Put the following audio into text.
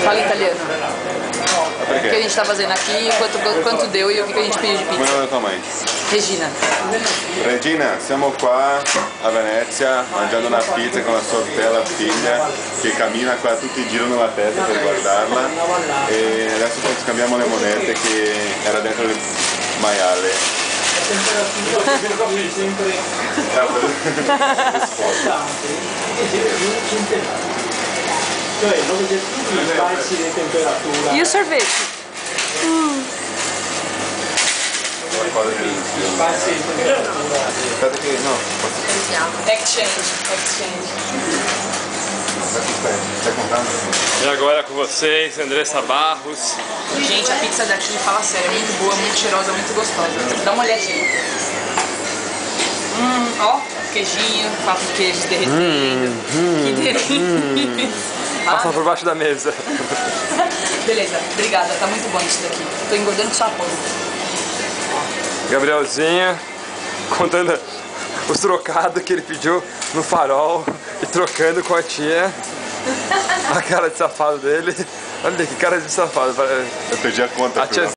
Fala italiano. O que a gente tá fazendo aqui, quanto deu e o que a gente pediu de pizza. Come nome da tua mãe? Regina. Regina, siamo qua a Venezia mangiando una pizza con la sua bella figlia che cammina qua tutti i giro nella testa per guardarla e adesso poi scambiamo le monete che era dentro il maiale. E o sorvete? Aspetta che no. Exchange. Stai contando? E agora com vocês, Andressa Barros. Gente, a pizza daqui, fala sério, é muito boa, muito cheirosa, muito gostosa. Dá uma olhadinha. Ó, queijinho, quatro queijos derretendo. Que delícia. Passa por baixo da mesa. Beleza, obrigada, tá muito bom isso daqui. Tô engordando com sua porra. Gabrielzinha contando os trocados que ele pediu no farol e trocando com a tia. A cara de safado dele. Olha que cara de safado. Eu perdi a conta. A tia